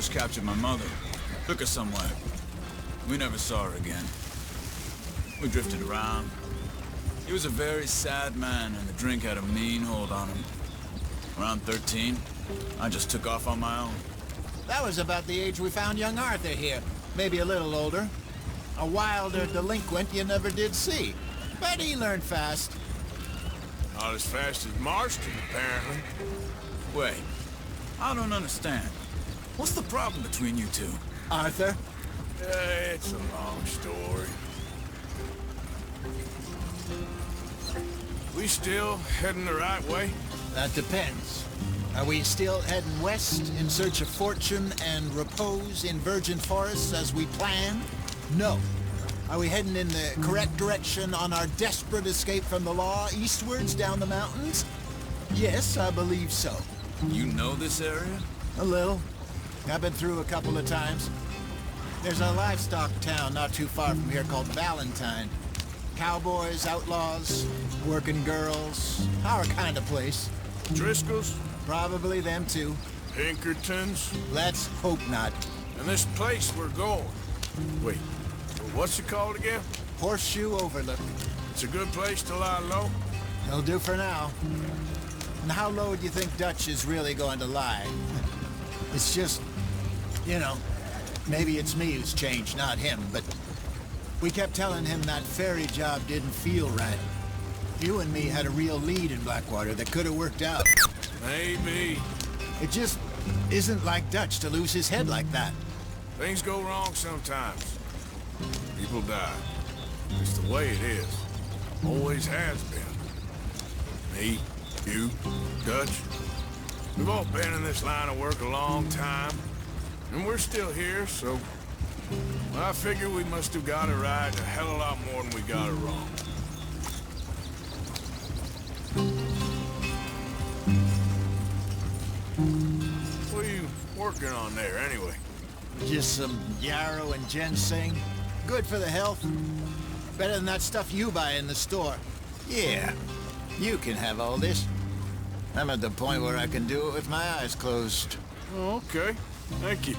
Dutch captured my mother, took her somewhere. We never saw her again. We drifted around. He was a very sad man, and the drink had a mean hold on him. Around 13, I just took off on my own. That was about the age we found young Arthur here. Maybe a little older. A wilder delinquent you never did see. But he learned fast. Not as fast as Marston, apparently. Wait, I don't understand. What's the problem between you two? Arthur? It's a long story. We still heading the right way? That depends. Are we still heading west in search of fortune and repose in virgin forests as we planned? No. Are we heading in the correct direction on our desperate escape from the law eastwards down the mountains? Yes, I believe so. You know this area? A little. I've been through a couple of times. There's a livestock town not too far from here called Valentine. Cowboys, outlaws, working girls, our kind of place. Driscoll's? Probably them too. Pinkertons? Let's hope not. And this place we're going. Wait, what's it called again? Horseshoe Overlook. It's a good place to lie low? It'll do for now. And how low do you think Dutch is really going to lie? It's just, you know, maybe it's me who's changed, not him, but we kept telling him that ferry job didn't feel right. You and me had a real lead in Blackwater that could have worked out. Maybe. It just isn't like Dutch to lose his head like that. Things go wrong sometimes. People die. It's the way it is. Always has been. Me, you, Dutch. We've all been in this line of work a long time. And we're still here, so... well, I figure we must have got it right a hell of a lot more than we got it wrong. What are you working on there, anyway? Just some yarrow and ginseng. Good for the health. Better than that stuff you buy in the store. Yeah, you can have all this. I'm at the point where I can do it with my eyes closed. Oh, okay. Thank you.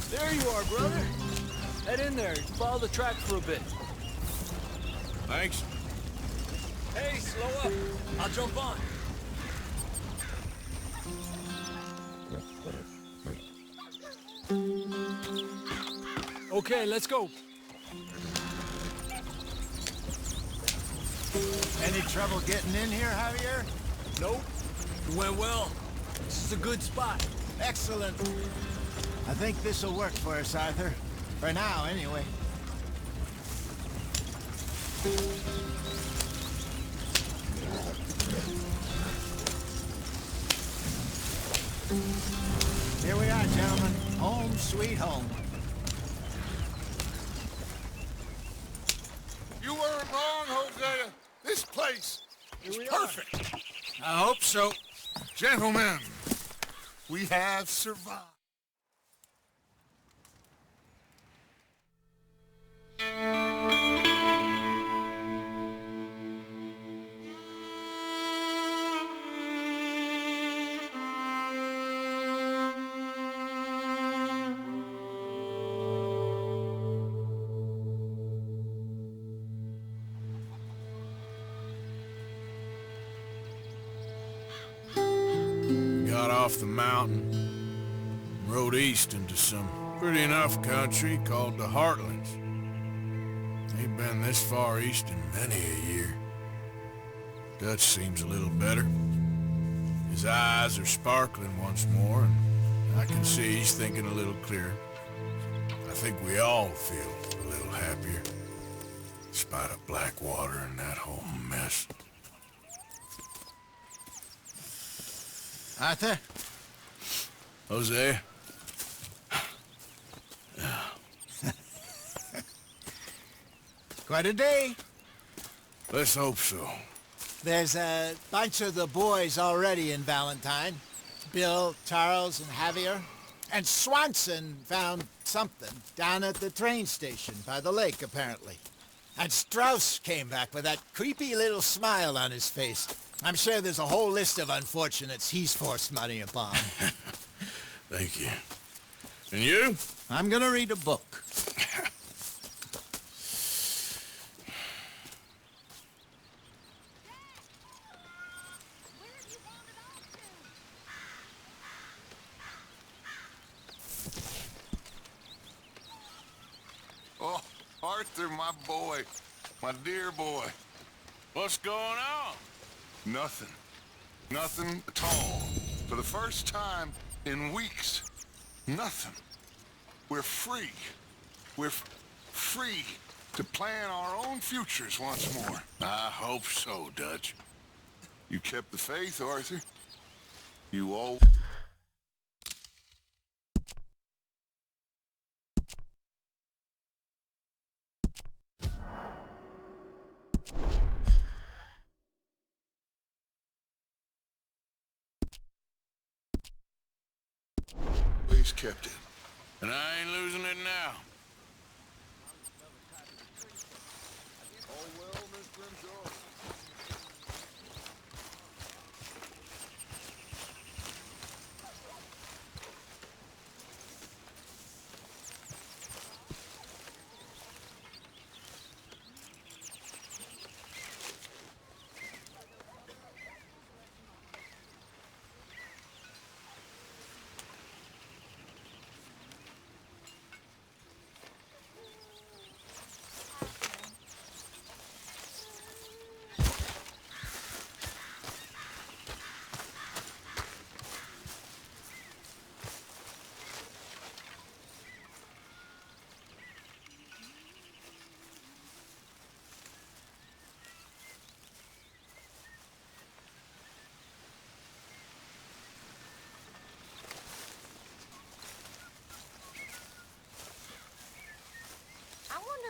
There you are, brother. Head in there. Follow the track for a bit. Thanks. Hey, slow up. I'll jump on. Okay, let's go. Any trouble getting in here, Javier? Nope. It went well. This is a good spot. Excellent. I think this'll work for us, Arthur. For now, anyway. Here we are, gentlemen. Home sweet home. You weren't wrong, Hosea. This place is perfect. I hope so. Gentlemen, we have survived. Got off the mountain, rode east into some pretty enough country called the Heartlands. Ain't been this far east in many a year. Dutch seems a little better. His eyes are sparkling once more, and I can see he's thinking a little clearer. I think we all feel a little happier, in spite of Blackwater and that whole mess. Arthur? Jose? Quite a day. Let's hope so. There's a bunch of the boys already in Valentine. Bill, Charles, and Javier. And Swanson found something down at the train station by the lake, apparently. And Strauss came back with that creepy little smile on his face. I'm sure there's a whole list of unfortunates he's forced money upon. Thank you. And you? I'm gonna read a book. Oh, Arthur, my boy. My dear boy. What's going on? Nothing. Nothing at all. For the first time in weeks. Nothing. We're free. We're free to plan our own futures once more. I hope so, Dutch. You kept the faith, Arthur. You all... Always kept it. And I ain't losing it now.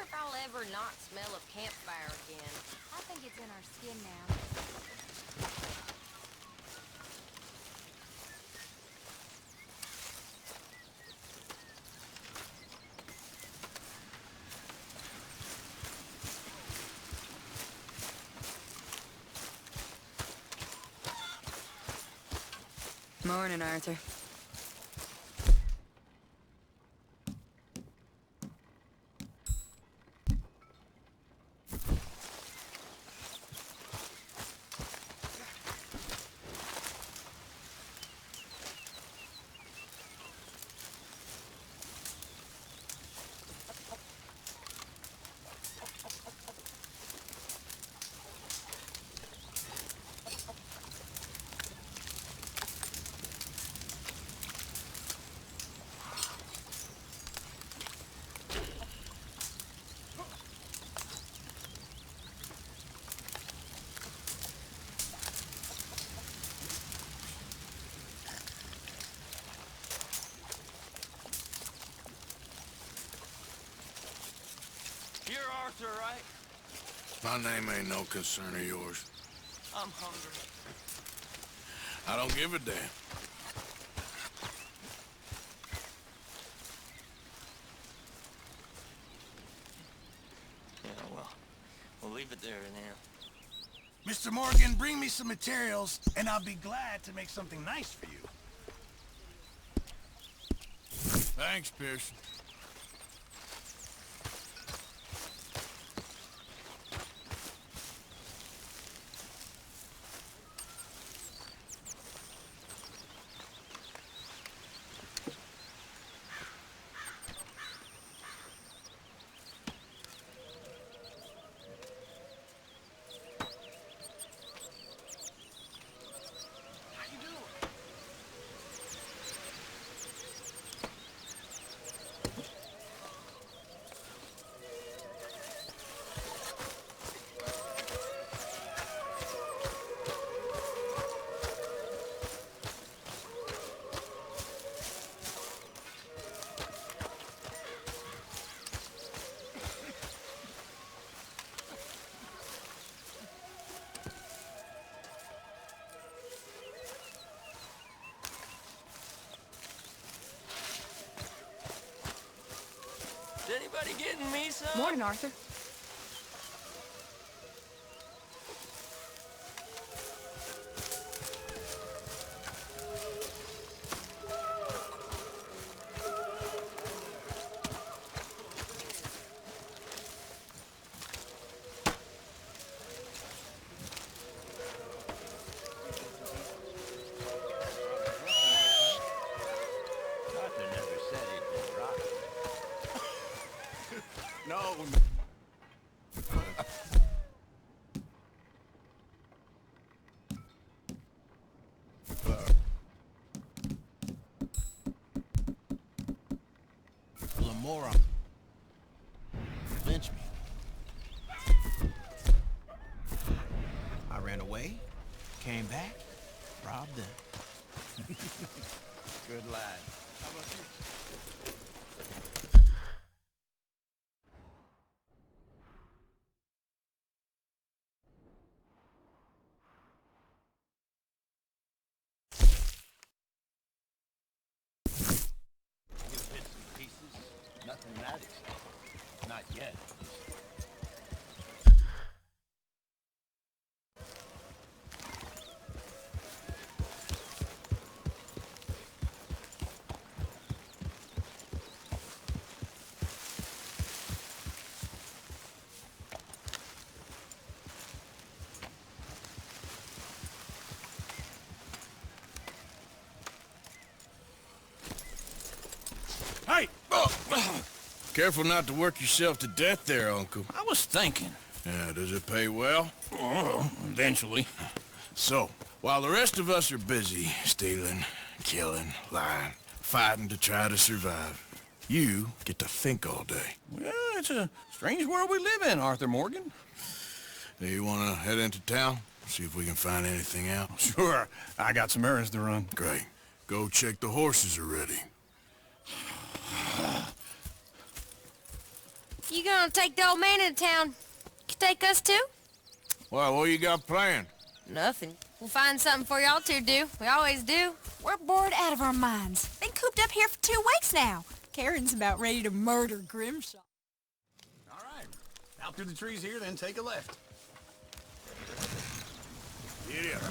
If I'll ever not smell of campfire again. I think it's in our skin now. Morning, Arthur. You're Arthur, right? My name ain't no concern of yours. I'm hungry. I don't give a damn. Yeah, well, we'll leave it there now. Mr. Morgan, bring me some materials, and I'll be glad to make something nice for you. Thanks, Pearson. Anybody getting me some? Morning, Arthur. Arthur never said he'd been robbed. No. Lamora. Lynch me. I ran away, came back, robbed them. Good lad. How about you? Bits and pieces, nothing that exciting. Not yet. Hey! Careful not to work yourself to death there, Uncle. I was thinking. Yeah, does it pay well? Oh, eventually. So, while the rest of us are busy stealing, killing, lying, fighting to try to survive, you get to think all day. Well, it's a strange world we live in, Arthur Morgan. Do you want to head into town? See if we can find anything out? Sure, I got some errands to run. Great. Go check the horses are ready. You gonna take the old man into town? You take us too? Well, what you got planned? Nothing. We'll find something for y'all to do. We always do. We're bored out of our minds. Been cooped up here for 2 weeks now. Karen's about ready to murder Grimshaw. All right. Out through the trees here, then take a left. Giddy up.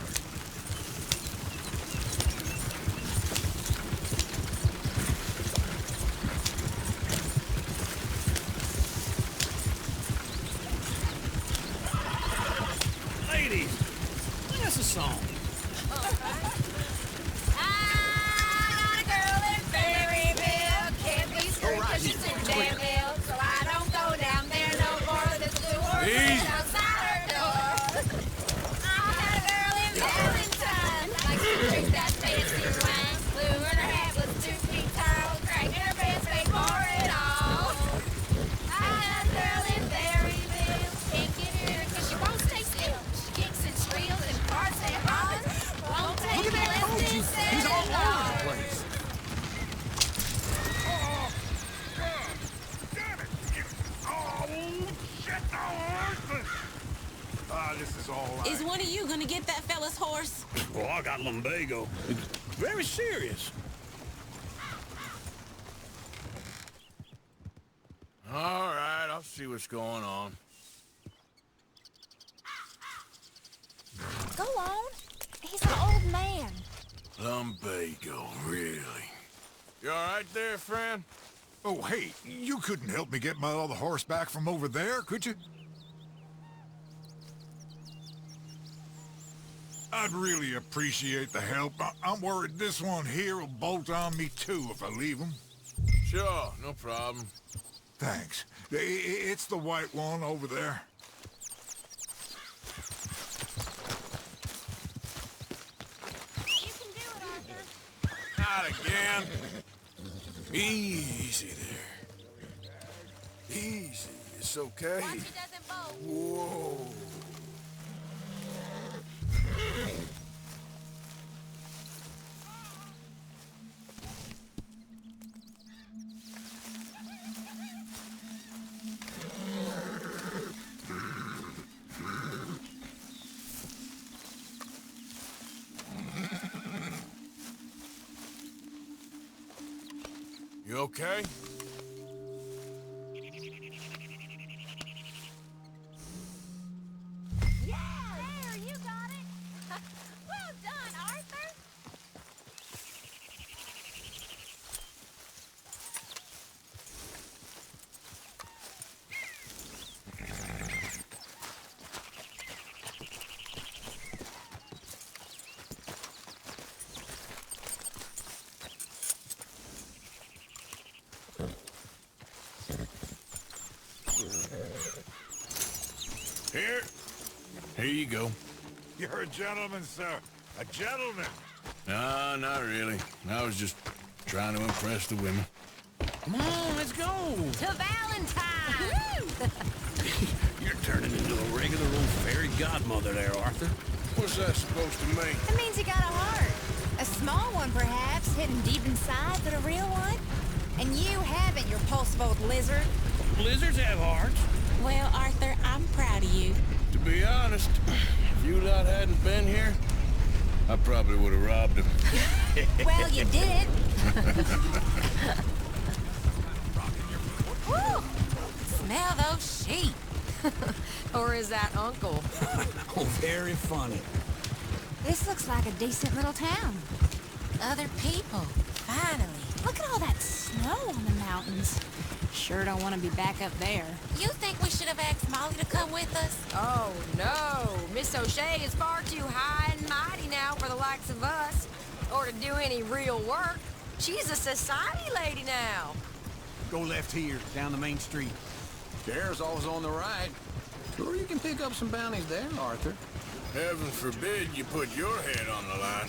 Ladies, sing us a song. I got a girl in Berryville. Can't be screwed 'cause she's in Danville. So I don't go down there no more. This blue horse outside her door. I had a girl in Valentine. Like to drink that fancy wine. Blue in her hat was 2 feet tall. Crack in her pants, paid for it all. I had a girl in Berryville. Can't get her 'cause she won't stay still. She kicks and squeals and parts say hollers. Won't take me less than $7. This is all right. Is one of you gonna get that fella's horse? Well, I got lumbago. It's very serious. All right, I'll see what's going on. Go on. He's an old man. Lumbago, really? You all right there, friend? Oh, hey, you couldn't help me get my other horse back from over there, could you? I'd really appreciate the help. I'm worried this one here will bolt on me too if I leave him. Sure, no problem. Thanks. It's the white one over there. You can do it, Arthur. Not again. Easy there. Easy. It's okay. Watch it doesn't bolt. Whoa. You okay? Here. Here you go. You're a gentleman, sir. A gentleman. No, not really. I was just trying to impress the women. Come on, let's go. To Valentine! You're turning into a regular old fairy godmother there, Arthur. What's that supposed to mean? It means you got a heart. A small one, perhaps, hidden deep inside, but a real one. And you haven't, you repulsive old lizard. Lizards have hearts. Well, Arthur, I'm proud of you. To be honest, if you lot hadn't been here, I probably would have robbed him. Well, you did. Woo! Smell those sheep. Or is that Uncle? Oh, very funny. This looks like a decent little town. Other people, finally. Look at all that snow on the mountains. Sure don't want to be back up there. You think we should have asked Molly to come with us? Oh, no. Miss O'Shea is far too high and mighty now for the likes of us. Or to do any real work. She's a society lady now. Go left here, down the main street. Sheriff's always on the right. Sure you can pick up some bounties there, Arthur. Heaven forbid you put your head on the line.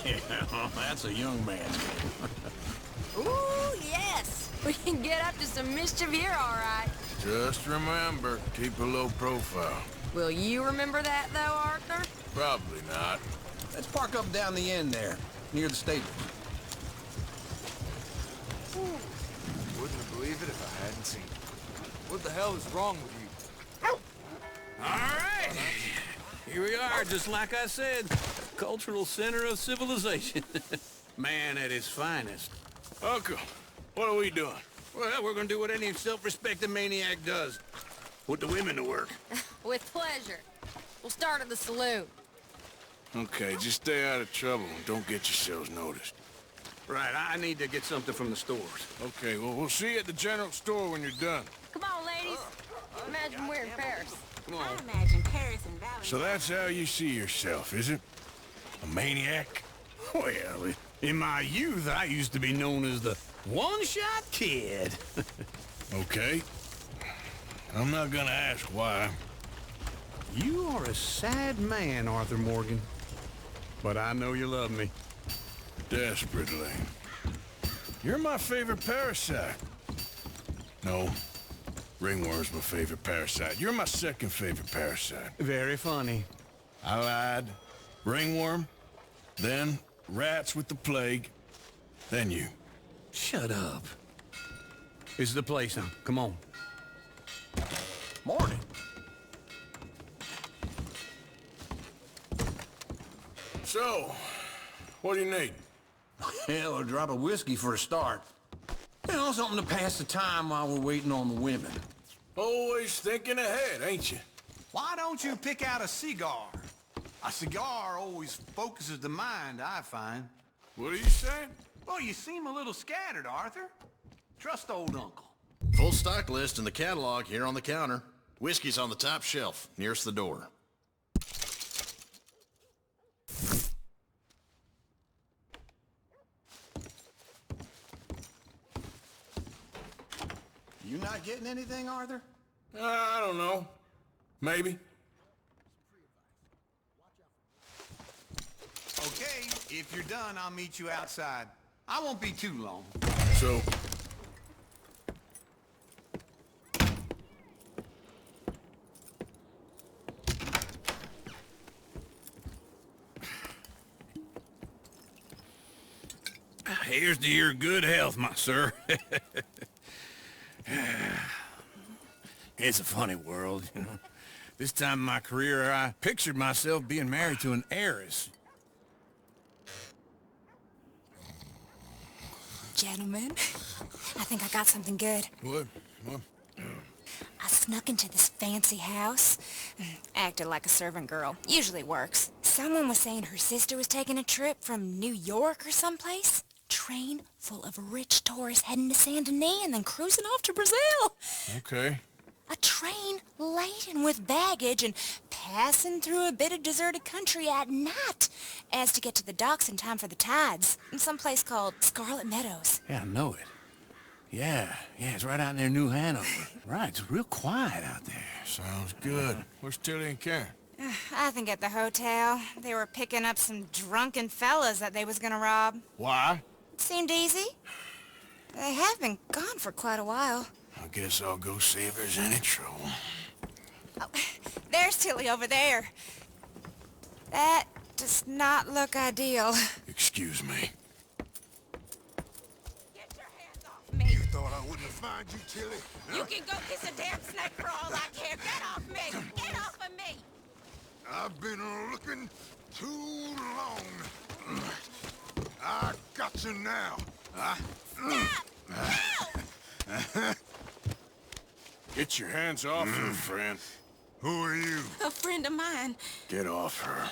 Yeah, that's a young man's game. Ooh, yes. We can get up to some mischief here, all right. Just remember, keep a low profile. Will you remember that, though, Arthur? Probably not. Let's park up down the end there, near the stable. Wouldn't have believed it if I hadn't seen it. What the hell is wrong with you? All right. Here we are, just like I said. Cultural center of civilization. Man at his finest. Uncle, what are we doing? Well, we're gonna do what any self-respecting maniac does. Put the women to work. With pleasure. We'll start at the saloon. Okay, just stay out of trouble and don't get yourselves noticed. Right, I need to get something from the stores. Okay, well, we'll see you at the general store when you're done. Come on, ladies. Imagine we're in Paris. Come on. I imagine Paris and Valley. So that's how you see yourself, is it? A maniac? Well, in my youth, I used to be known as the one-shot kid. Okay. I'm not gonna ask why. You are a sad man, Arthur Morgan. But I know you love me. Desperately. You're my favorite parasite. No. Ringworm's my favorite parasite. You're my second favorite parasite. Very funny. I lied. Ringworm. Then rats with the plague. Then you. Shut up. This is the place now. Come on. Morning. So, what do you need? Hell, a drop of whiskey for a start. You know, something to pass the time while we're waiting on the women. Always thinking ahead, ain't you? Why don't you pick out a cigar? A cigar always focuses the mind, I find. What are you saying? Well, you seem a little scattered, Arthur. Trust old Uncle. Full stock list in the catalog here on the counter. Whiskey's on the top shelf, nearest the door. You not getting anything, Arthur? I don't know. Maybe. Okay, if you're done, I'll meet you outside. I won't be too long. So... Here's to your good health, my sir. It's a funny world, you know. This time in my career, I pictured myself being married to an heiress. Gentlemen, I think I got something good. What? I snuck into this fancy house. Acted like a servant girl. Usually works. Someone was saying her sister was taking a trip from New York or someplace. Train full of rich tourists heading to Saint Denis and then cruising off to Brazil. Okay. A train laden with baggage and passing through a bit of deserted country at night as to get to the docks in time for the tides in some place called Scarlet Meadows. Yeah, I know it. Yeah, it's right out near New Hanover. Right, it's real quiet out there. Sounds good. Where's Tilly and Karen? I think at the hotel. They were picking up some drunken fellas that they was gonna rob. Why? It seemed easy. They have been gone for quite a while. I guess I'll go see if there's any trouble. Oh, there's Tilly over there. That does not look ideal. Excuse me. Get your hands off me. You thought I wouldn't find you, Tilly? You can go kiss a damn snake for all I care. Get off me! Get off of me! I've been looking too long. I got you now. Get your hands off her, friend. Who are you? A friend of mine. Get off her.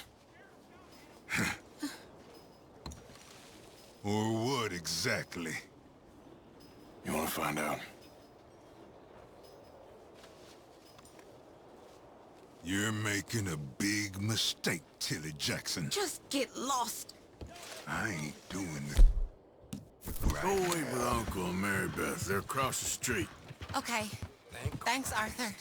Or what exactly? You want to find out? You're making a big mistake, Tilly Jackson. Just get lost. I ain't doing this. Go wait with Uncle and Mary Beth. They're across the street. Okay. Thanks, Arthur.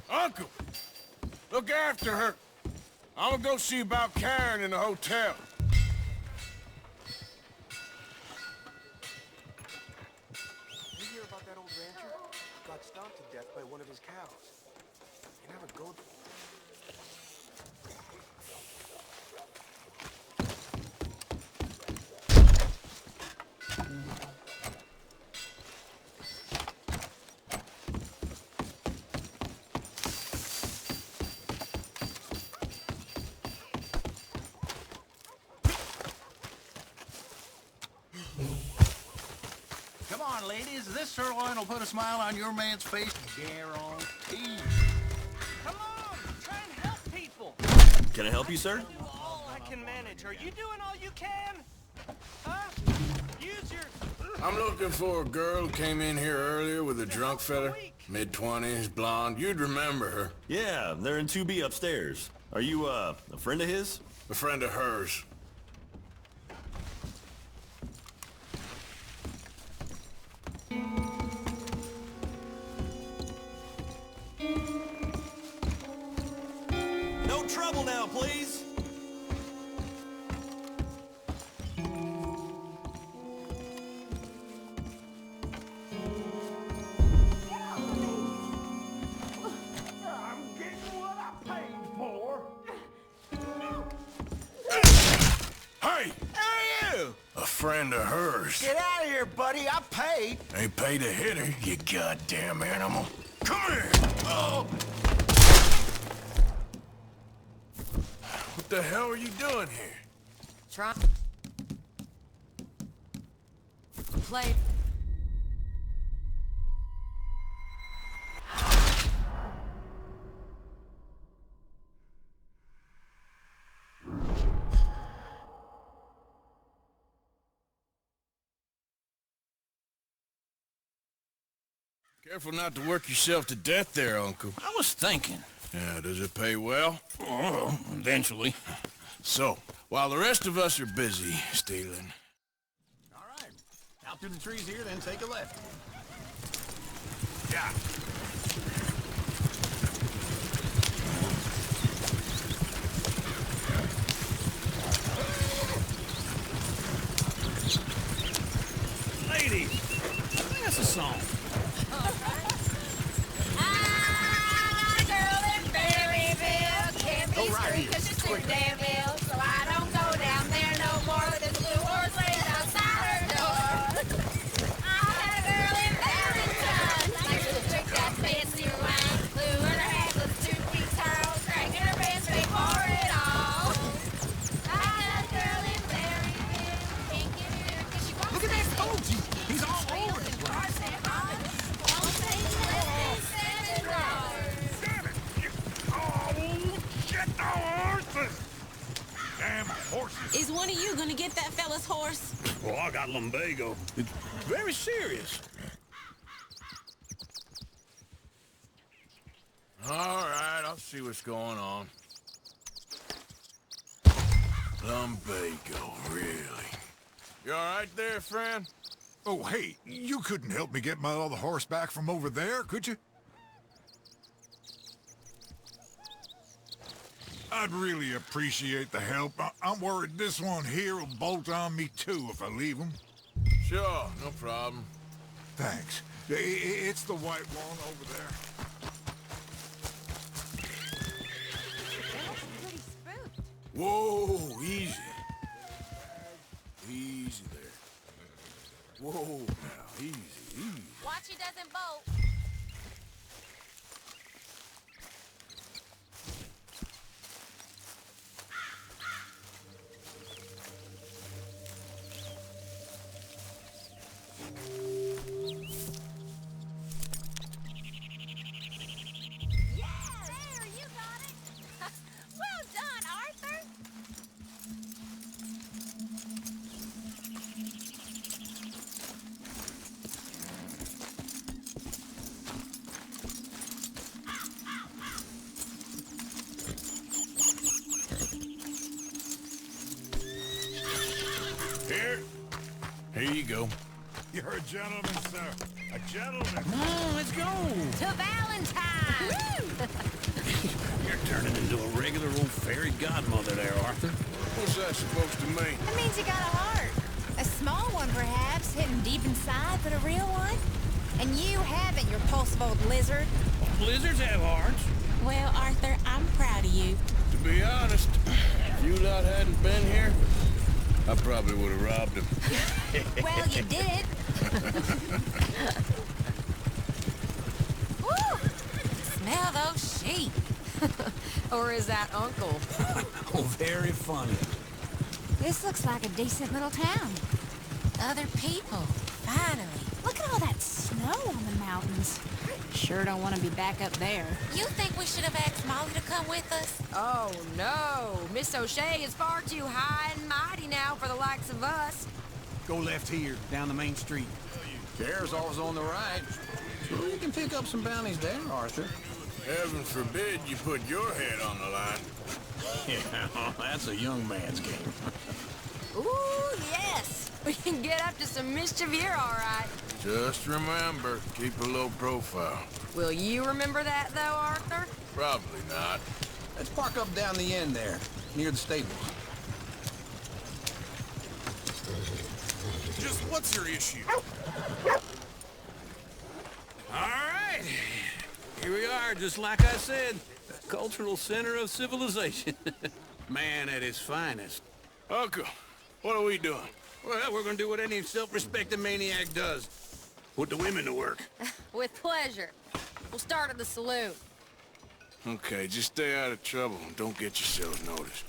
Uncle! Look after her. I'm gonna go see about Karen in the hotel. You hear about that old rancher? Got stomped to death by one of his cows. You never go... Come on, ladies. This sirloin will put a smile on your man's face. Guaranteed. Come on, try and help people. Can I help you, sir? All I can manage. Are you doing all you can? Huh? Use your... I'm looking for a girl who came in here earlier with a drunk fella. Mid-20s, blonde. You'd remember her. Yeah, they're in 2B upstairs. Are you, a friend of his? A friend of hers. No trouble now, please. I'm getting what I paid for. Hey! Who are you? A friend of hers. Get out of here, buddy. I paid. Ain't paid to hit her, you goddamn animal. Come here! Oh! What the hell are you doing here? Try... Play... Careful not to work yourself to death there, Uncle. I was thinking. Yeah, does it pay well? Oh, eventually. So, while the rest of us are busy stealing... All right. Out through the trees here, then take a left. Yeah. Ladies, sing us a song. Go right here. Cause she's too damn ill, so I don't go down there no more with this blue horse laid outside her door. I had a girl in Valentine. She was tricked horses. Is one of you gonna get that fella's horse? Well, I got lumbago. It's very serious. All right, I'll see what's going on. Lumbago, really? You all right there, friend? Oh, hey, you couldn't help me get my other horse back from over there, could you? I'd really appreciate the help. I'm worried this one here will bolt on me too if I leave him. Sure, no problem. Thanks. It's the white one over there. Pretty spooked. Whoa, easy. Easy there. Whoa, now, easy, easy. Watch he doesn't bolt. Here you go. You're a gentleman, sir. A gentleman. Come on, let's go. To Valentine! You're turning into a regular old fairy godmother there, Arthur. What's that supposed to mean? That means you got a heart. A small one, perhaps, hidden deep inside, but a real one. And you haven't, you repulsive old lizard. Lizards have hearts. Well, Arthur, I'm proud of you. To be honest, if you lot hadn't been here, I probably would have robbed him. Well, you did. Woo! Smell those sheep. Or is that Uncle? Oh, very funny. This looks like a decent little town. Other people, finally. Look at all that snow on the mountains. Sure don't want to be back up there. You think we should have asked Molly to come with us? Oh, no. Miss O'Shea is far too high and mighty now for the likes of us. Go left here, down the main street. Care's always on the right. Sure, you can pick up some bounties there, Arthur. Heaven forbid you put your head on the line. Yeah, that's a young man's game. Ooh, yes. We can get up to some mischief here, all right. Just remember, keep a low profile. Will you remember that, though, Arthur? Probably not. Let's park up down the end there, near the stables. Just what's your issue? All right. Here we are, just like I said. The cultural center of civilization. Man at his finest. Uncle, what are we doing? Well, we're gonna do what any self-respecting maniac does. Put the women to work. With pleasure. We'll start at the saloon. Okay, just stay out of trouble and don't get yourselves noticed.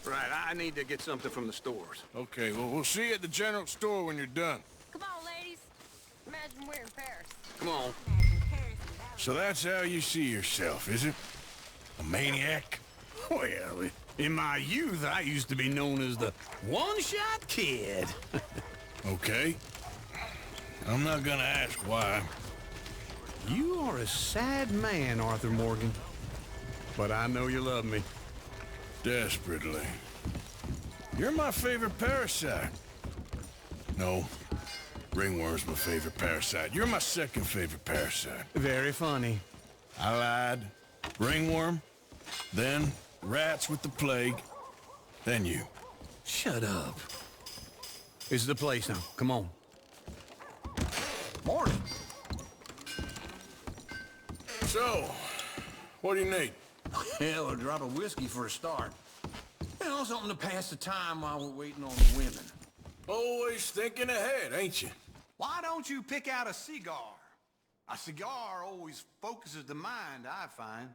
Right, I need to get something from the stores. Okay, well, we'll see you at the general store when you're done. Come on, ladies. Imagine we're in Paris. Come on. So that's how you see yourself, is it? A maniac? Well, in my youth, I used to be known as the one-shot kid. Okay. I'm not gonna ask why. You are a sad man, Arthur Morgan. But I know you love me. Desperately. You're my favorite parasite. No. Ringworm's my favorite parasite. You're my second favorite parasite. Very funny. I lied. Ringworm. Then rats with the plague. Then you. Shut up. This is the place now. Come on. Morning. So, what do you need? Hell, a drop of whiskey for a start. You know, something to pass the time while we're waiting on the women. Always thinking ahead, ain't you? Why don't you pick out a cigar? A cigar always focuses the mind, I find.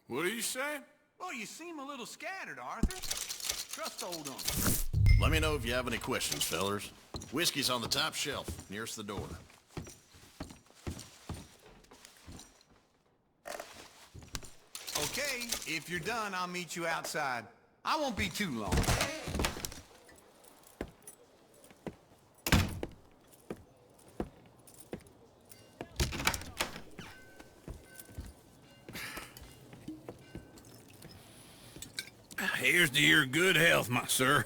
What are you saying? Well, you seem a little scattered, Arthur. Trust old uncle. Let me know if you have any questions, fellers. Whiskey's on the top shelf, nearest the door. Okay, if you're done, I'll meet you outside. I won't be too long. Here's to your good health, my sir.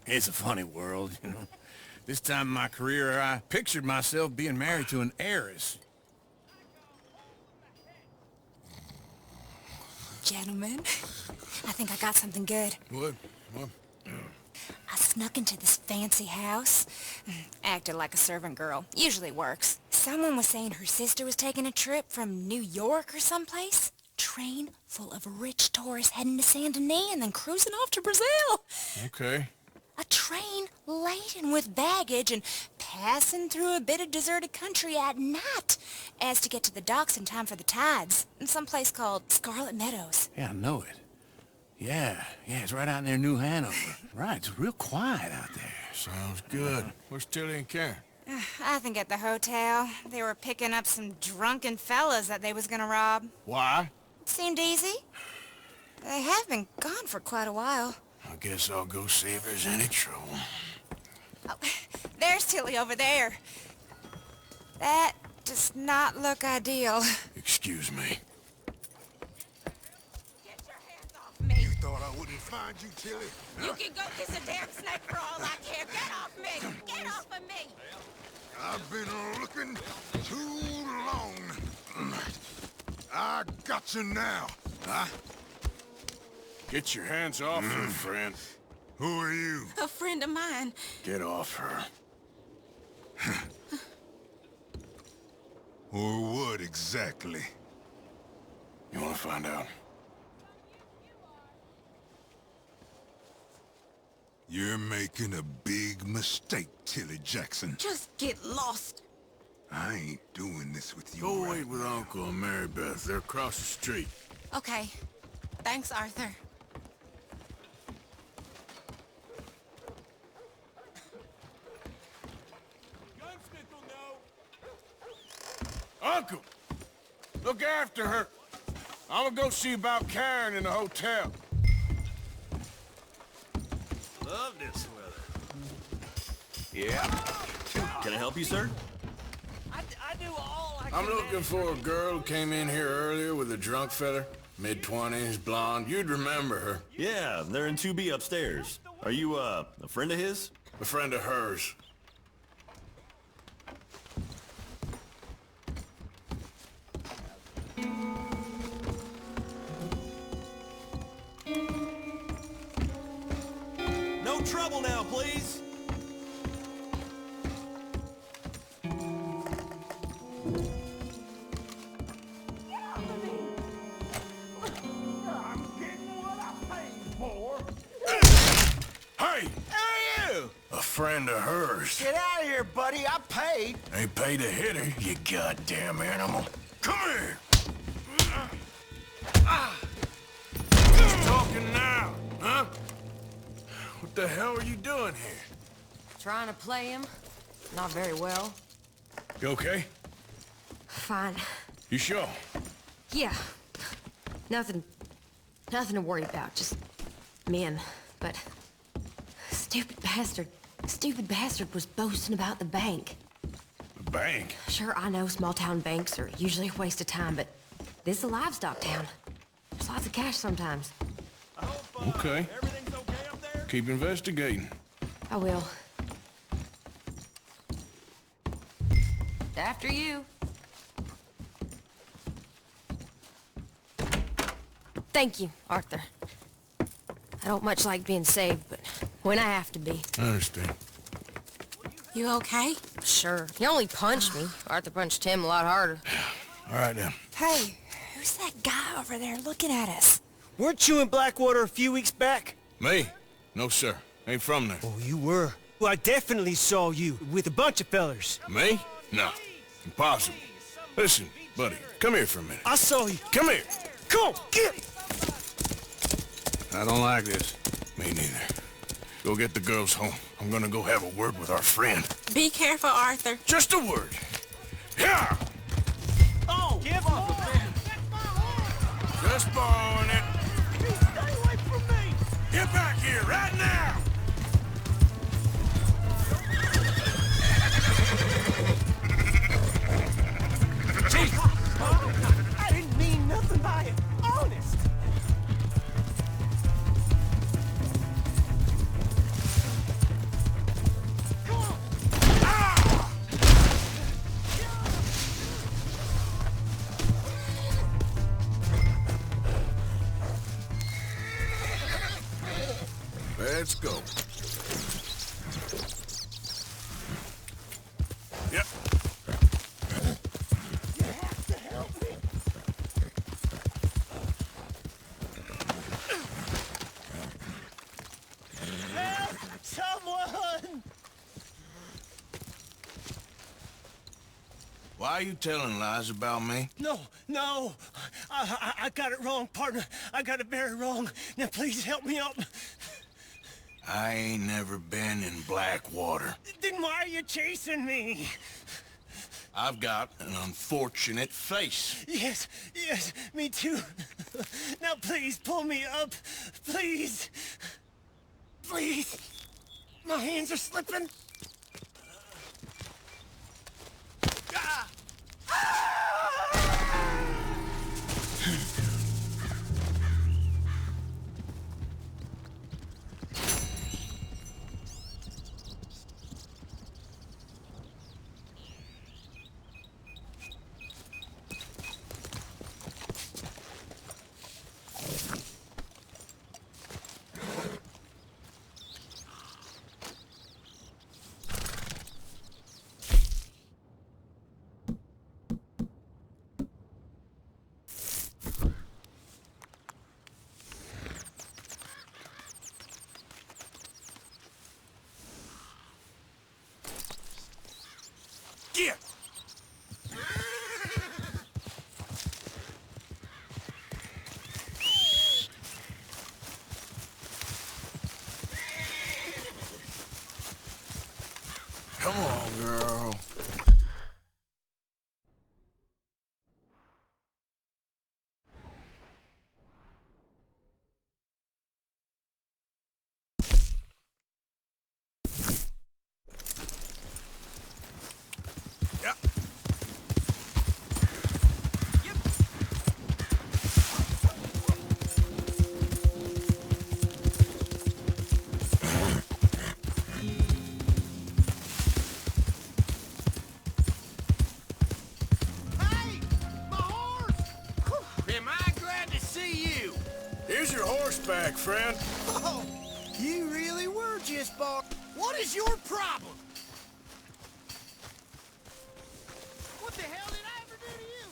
It's a funny world, you know. This time in my career, I pictured myself being married to an heiress. Gentlemen, I think I got something good. What? I snuck into this fancy house. Acted like a servant girl. Usually works. Someone was saying her sister was taking a trip from New York or someplace. Train full of rich tourists heading to Saint Denis and then cruising off to Brazil. Okay. A train laden with baggage and passing through a bit of deserted country at night as to get to the docks in time for the tides in some place called Scarlet Meadows. Yeah, I know it. Yeah, it's right out near New Hanover. Right, it's real quiet out there. Sounds good. Where's Tilly and Karen? I think at the hotel. They were picking up some drunken fellas that they was gonna rob. Why? It seemed easy. They have been gone for quite a while. I guess I'll go see if there's any trouble. Oh, there's Tilly over there. That does not look ideal. Excuse me. Get your hands off me. You thought I wouldn't find you, Tilly? You can go kiss a damn snake for all I care. Get off me! Get off of me! I've been looking too long. I got you now. Huh? Get your hands off her, friend. Who are you? A friend of mine. Get off her. Or what exactly? You want to find out? You're making a big mistake, Tilly Jackson. Just get lost. I ain't doing this with you. Go right wait with now. Uncle and Mary Beth. They're across the street. Okay. Thanks, Arthur. Uncle! Look after her. I'm gonna go see about Karen in the hotel. Love this weather. Yeah. Can I help you, sir? I do all I can I'm looking for a girl who came in here earlier with a drunk fella. Mid-20s, blonde. You'd remember her. Yeah, they're in 2B upstairs. Are you, a friend of his? A friend of hers. No trouble now, please. Hey! Who are you? A friend of hers. Get out of here, buddy. I paid. Ain't paid to hit her, you goddamn animal. Come here! Who's talking now, huh? What the hell are you doing here? Trying to play him. Not very well. You okay? Fine. You sure? Yeah. Nothing to worry about. Just men. But stupid bastard was boasting about the bank. The bank? Sure, I know small-town banks are usually a waste of time, but this is a livestock town. There's lots of cash sometimes. Okay. Everything's okay up there? Keep investigating. I will. After you. Thank you, Arthur. I don't much like being saved, but when I have to be. I understand. You okay? Sure. He only punched me. Arthur punched him a lot harder. All right, then. Hey, who's that guy over there looking at us? Weren't you in Blackwater a few weeks back? Me? No, sir. Ain't from there. Oh, you were. Well, I definitely saw you with a bunch of fellers. Me? No. Impossible. Listen, buddy, come here for a minute. I saw you. Come here. Come on, get it! I don't like this. Me neither. Go get the girls home. I'm gonna go have a word with our friend. Be careful, Arthur. Just a word. Yeah! Oh, give off of me! Just borrowing it. You stay away from me! Get back here right now! Jesus! I didn't mean nothing by it. Let's go. Yep. You have to help me. Help! Someone! Why are you telling lies about me? No. I got it wrong, partner. I got it very wrong. Now please help me up. I ain't never been in Blackwater. Then why are you chasing me? I've got an unfortunate face. Yes, me too. Now please pull me up. Please. Please. My hands are slipping. Ah! Get! Come on, girl. Here's your horseback, friend. Oh, you really were just bought. What is your problem? What the hell did I ever do to you?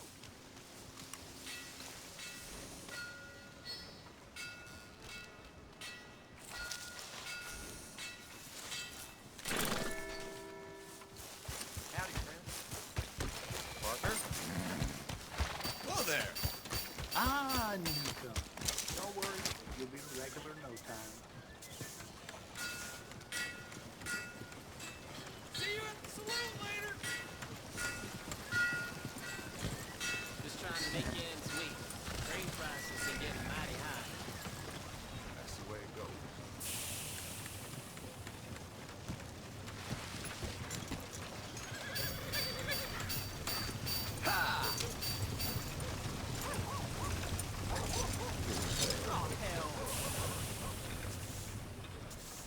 Howdy, friend. Partner? Hello there. Ah, I knew you'd come. Don't worry, you'll be regular in no time. See you at the saloon later. Just trying to make ends meet. Grain prices are getting mighty high. That's the way it goes. Oh, hell.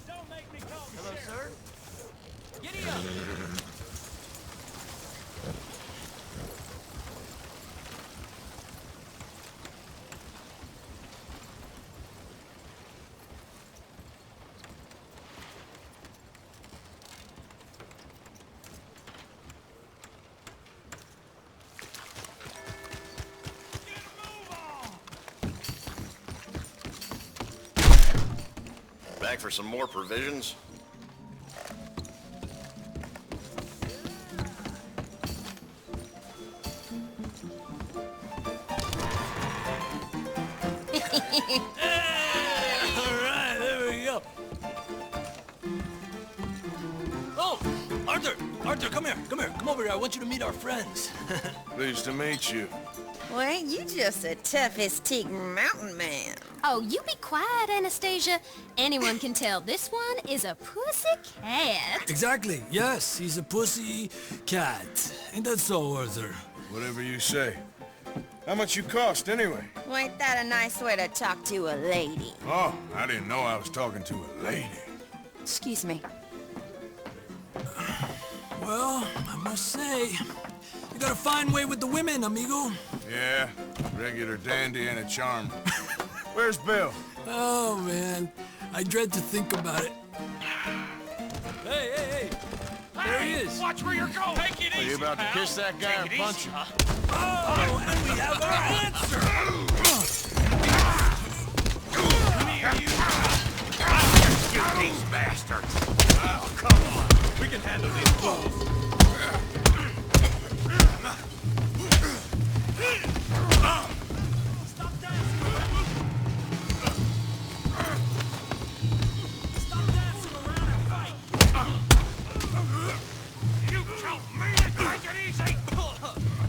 Don't make me call the Hello, sheriff. sir. Giddy up. Get a move on. Back for some more provisions? All right, there we go. Oh, Arthur, come here. Come over here. I want you to meet our friends. Pleased to meet you. Well, ain't you just the toughest teak mountain man? Oh, you be quiet, Anastasia. Anyone can tell this one is a pussy cat. Exactly. Yes, he's a pussy cat. Ain't that so, Arthur? Whatever you say. How much you cost, anyway? Well, ain't that a nice way to talk to a lady? Oh, I didn't know I was talking to a lady. Excuse me. Well, I must say, you got a fine way with the women, amigo. Yeah, regular dandy and a charm. Where's Bill? Oh, man. I dread to think about it. Hey, hey, hey! There he is! Watch where you're going! Take it Are easy, you about pal. to kiss that guy or Take it punch easy, him? Oh, and we have our answer! Come here, you! I'll shoot these bastards! Oh, come on! We can handle these fools! Stop dancing around! Stop dancing around and fight! You tell me to take it easy!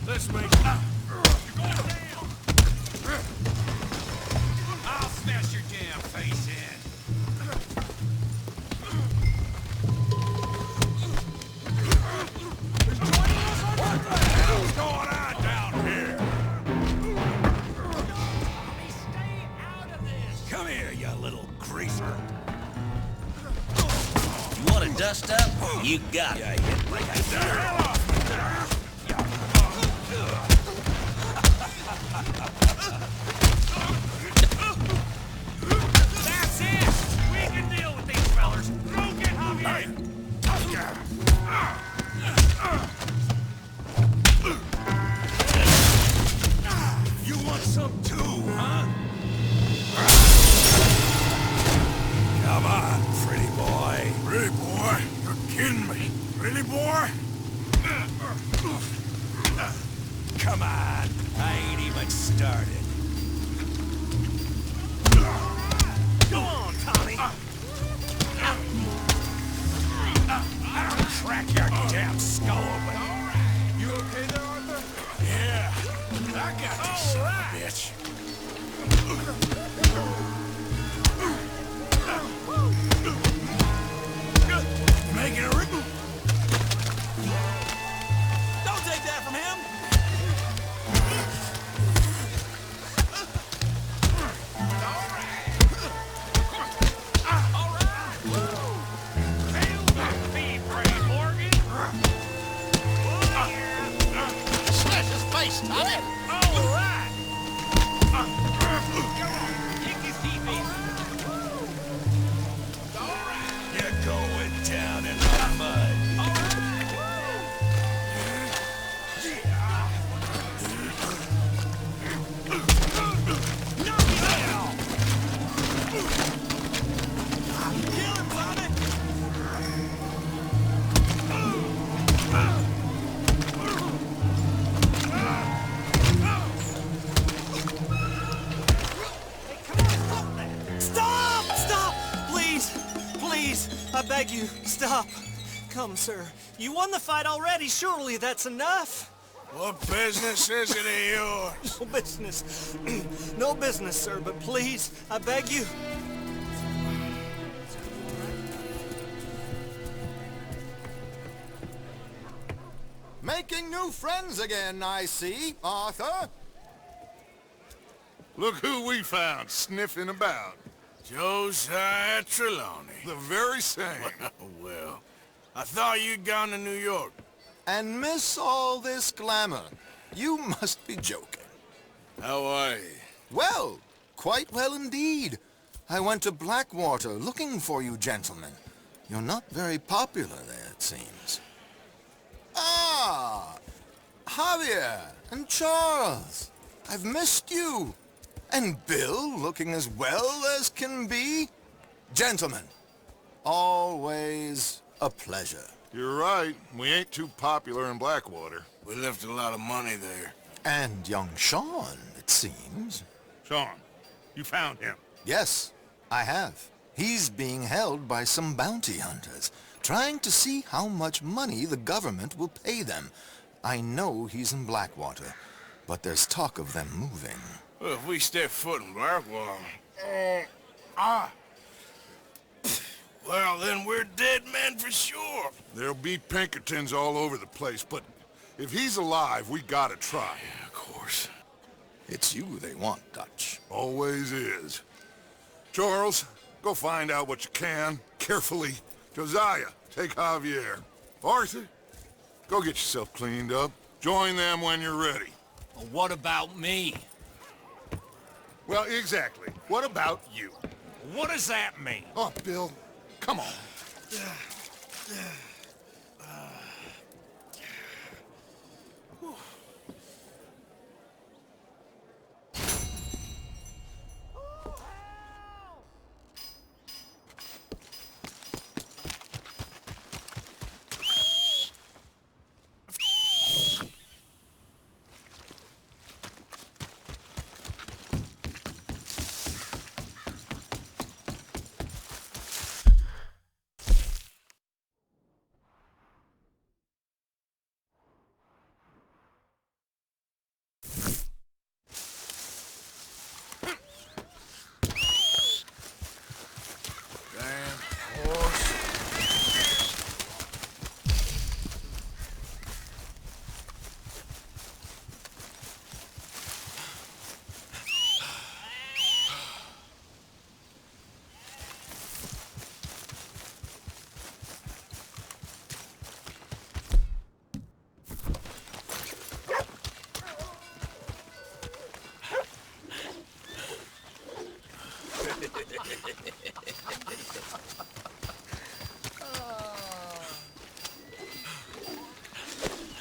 Let's make... You're going down! I'll smash your damn face in! What the hell's going on down here? Stay out of this! Come here, you little greaser. You want to dust up? You got it. Like a hell off! That's it! We can deal with these fellers! Go get Javier! You want some too, huh? Come on, pretty boy. Pretty boy? You're kidding me. Really, boy? Come on. I ain't even started. Go on, Tommy! I'll crack your damn skull open. You okay there, Arthur? Yeah. I got this son of a bitch. Making a rip. Don't take that from him! Be brave, Morgan! Slash his face, Tommy! All right! Kick his teeth in! You're going down in the mud. Kill him, Tommy! Stop! Stop! Please! Please! I beg you, stop! Come, sir. You won the fight already. Surely that's enough. What business is it of yours? No business. No business, sir, but please, I beg you. Making new friends again, I see, Arthur. Look who we found sniffing about. Josiah Trelawney. The very same. Well, I thought you'd gone to New York. And miss all this glamour. You must be joking. How are you? Well, quite well indeed. I went to Blackwater looking for you gentlemen. You're not very popular there, it seems. Ah! Javier and Charles. I've missed you. And Bill looking as well as can be. Gentlemen, always a pleasure. You're right. We ain't too popular in Blackwater. We left a lot of money there. And young Sean, it seems. Sean, you found him. Yes, I have. He's being held by some bounty hunters, trying to see how much money the government will pay them. I know he's in Blackwater, but there's talk of them moving. Well, if we step foot in Blackwater... Well, then we're dead men for sure. There'll be Pinkertons all over the place, but if he's alive, we gotta try. Yeah, of course. It's you they want, Dutch. Always is. Charles, go find out what you can, carefully. Josiah, take Javier. Arthur, go get yourself cleaned up. Join them when you're ready. Well, what about me? Well, exactly. What about you? What does that mean? Oh, Bill, come on.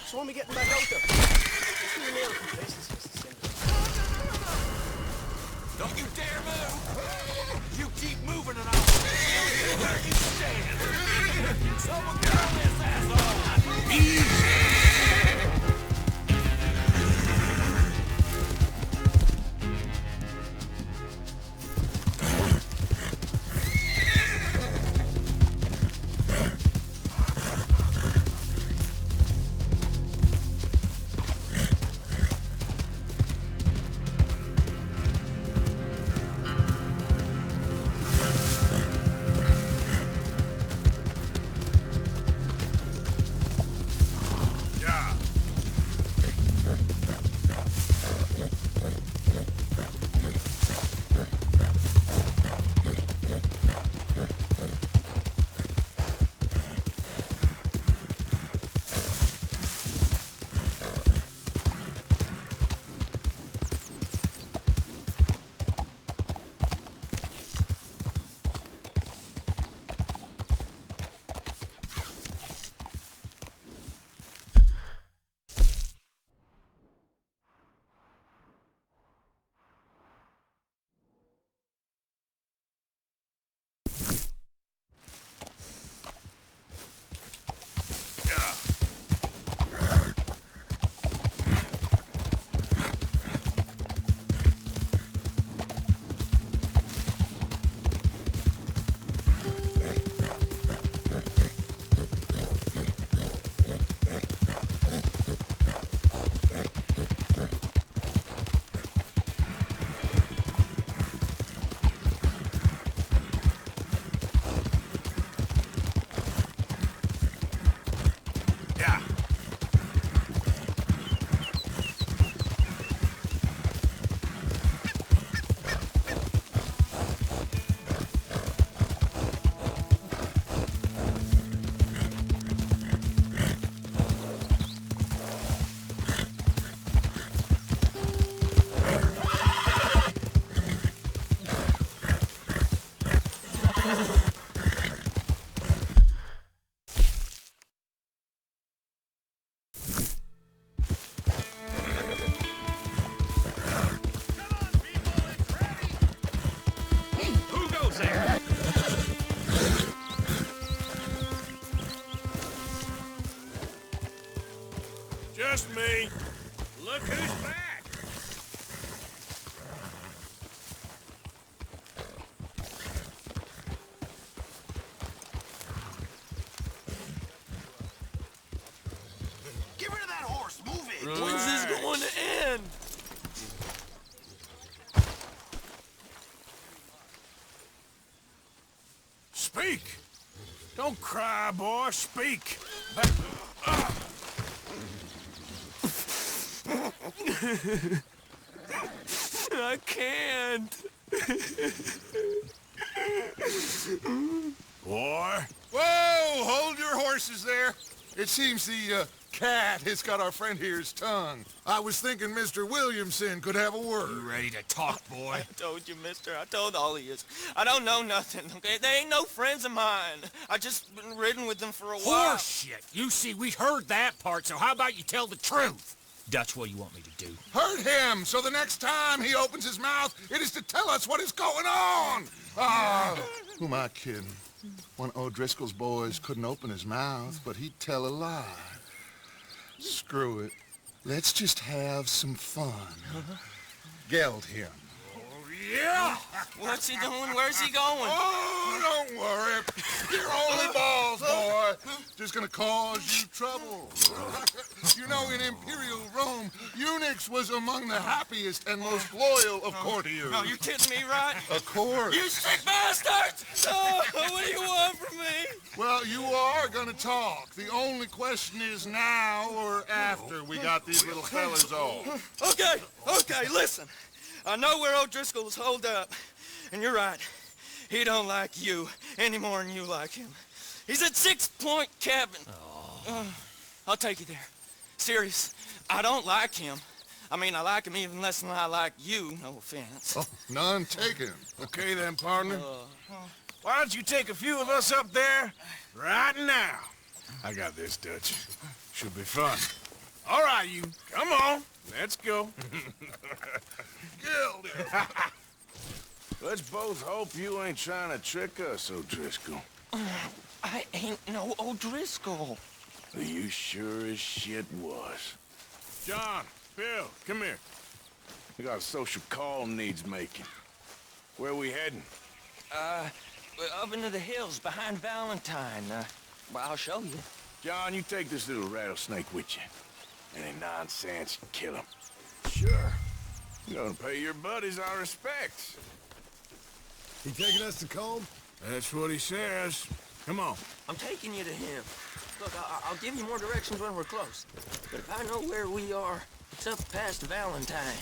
So when we getting back out there? Don't you dare move! You keep moving and I'll kill you where you stand! Someone kill this asshole! Easy! Just me. Look who's back. Get rid of that horse. Move it. When's this going to end? Speak. Don't cry, boy. Speak. I can't. Boy. Whoa! Hold your horses there. It seems the cat has got our friend here's tongue. I was thinking Mr. Williamson could have a word. You ready to talk, boy? I told you, mister. I told all of you. I don't know nothing, okay? They ain't no friends of mine. I just been riding with them for a while. Horseshit! You see, we heard that part, so how about you tell the truth? Dutch, what do you want me to do? Hurt him, so the next time he opens his mouth, it is to tell us what is going on. Who am I kidding? One of O'Driscoll's boys couldn't open his mouth, but he'd tell a lie. Screw it. Let's just have some fun. Geld him. Yeah! What's he doing? Where's he going? Oh, don't worry. You're only balls, boy. Just gonna cause you trouble. You know, in Imperial Rome, eunuchs was among the happiest and most loyal of courtiers. No, you kidding me, right? Of course. You sick bastards! Oh, what do you want from me? Well, you are gonna talk. The only question is now or after we got these little fellas off. Okay, listen. I know where O'Driscoll is holed up, and you're right. He don't like you any more than you like him. He's at 6 Point Cabin. I'll take you there. Serious, I don't like him. I mean, I like him even less than I like you, no offense. Oh, none taken. Okay then, partner. Why don't you take a few of us up there right now? I got this, Dutch. Should be fun. All right, you. Come on. Let's go. Let's both hope you ain't trying to trick us, O'Driscoll. I ain't no O'Driscoll. You sure as shit was. John, Bill, come here. We got a social call needs making. Where we heading? Up into the hills behind Valentine. Well, I'll show you. John, you take this little rattlesnake with you. Any nonsense, kill him. Sure. You're gonna pay your buddies our respects. He taking us to Combe? That's what he says. Come on. I'm taking you to him. Look, I'll give you more directions when we're close. But if I know where we are, it's up past Valentine.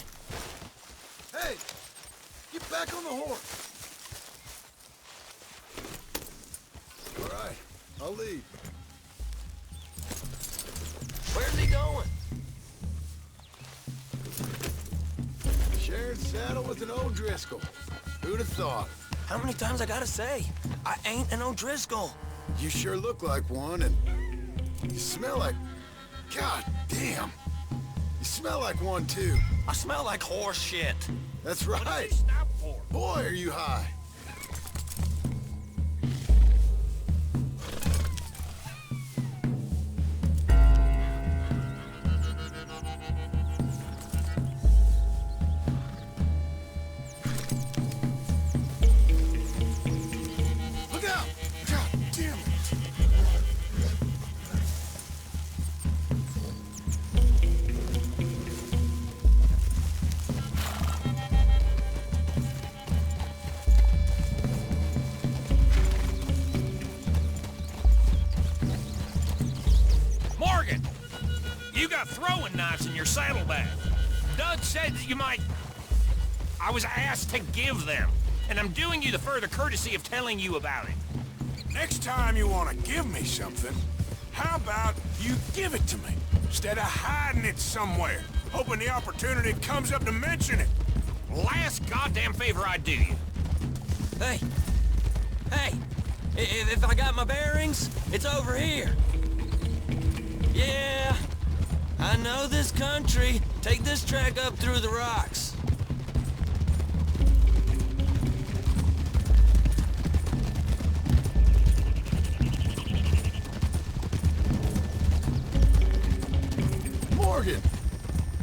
Hey! Get back on the horse! All right, I'll lead. Where's he going? Sharing saddle with an O'Driscoll. Who'd have thought? How many times I gotta say? I ain't an O'Driscoll. You sure look like one, and you smell like... God damn. You smell like one, too. I smell like horse shit. That's right. What did he stop for? Boy, are you high. You got throwing knives in your saddlebag. Doug said that you might... I was asked to give them, and I'm doing you the further courtesy of telling you about it. Next time you want to give me something, how about you give it to me, instead of hiding it somewhere, hoping the opportunity comes up to mention it? Last goddamn favor I do you. Hey! If I got my bearings, it's over here. Yeah, I know this country. Take this track up through the rocks. Morgan!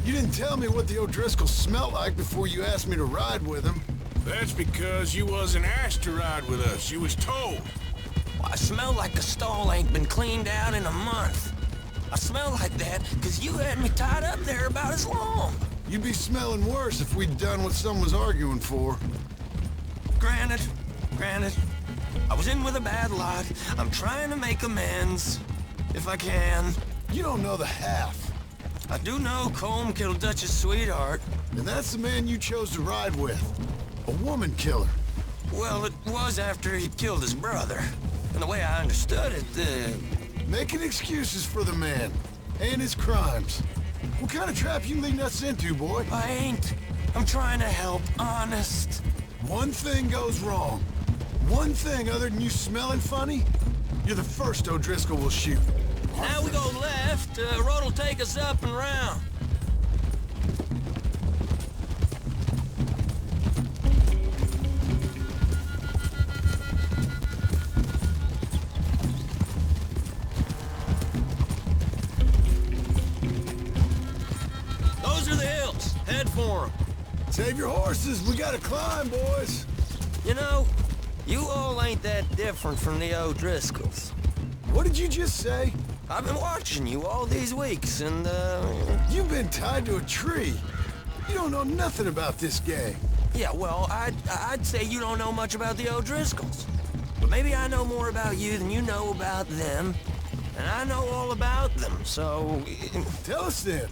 You didn't tell me what the O'Driscoll smelled like before you asked me to ride with him. That's because you wasn't asked to ride with us. You was told. Well, I smell like the stall ain't been cleaned out in a month. I smell like that because you had me tied up there about as long. You'd be smelling worse if we'd done what someone was arguing for. Granted. I was in with a bad lot. I'm trying to make amends, if I can. You don't know the half. I do know Colm killed Dutch's sweetheart. And that's the man you chose to ride with. A woman killer. Well, it was after he killed his brother. And the way I understood it, Making excuses for the man and his crimes. What kind of trap you leading us into, boy? I ain't. I'm trying to help, honest. One thing goes wrong. One thing other than you smelling funny, you're the first O'Driscoll will shoot. Now we go left, road'll take us up and round. Those are the hills. Head for 'em. Save your horses, we gotta climb, boys. You know, you all ain't that different from the O'Driscolls. What did you just say? I've been watching you all these weeks, and, You've been tied to a tree. You don't know nothing about this gang. Yeah, well, I'd say you don't know much about the O'Driscolls. But maybe I know more about you than you know about them. And I know all about them, so... Tell us then.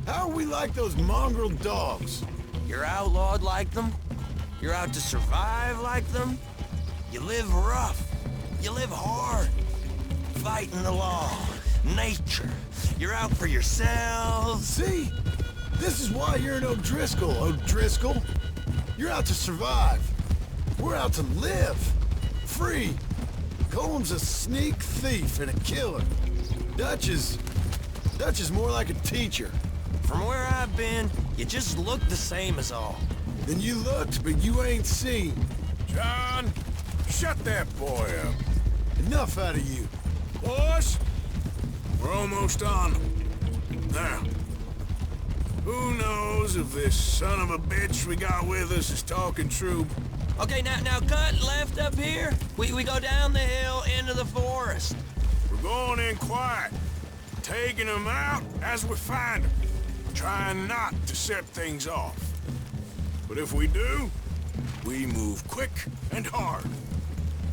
How are we like those mongrel dogs? You're outlawed like them. You're out to survive like them. You live rough. You live hard. Fighting the law. Nature. You're out for yourselves. See? This is why you're an O'Driscoll, O'Driscoll. You're out to survive. We're out to live. Free. Coleman's a sneak thief and a killer. Dutch is more like a teacher. From where I've been, you just look the same as all. Then you looked, but you ain't seen. John, shut that boy up. Enough out of you. Boys, we're almost on them. Now, who knows if this son of a bitch we got with us is talking true? Okay, now cut left up here. We go down the hill into the forest. We're going in quiet, taking them out as we find them, trying not to set things off. But if we do, we move quick and hard.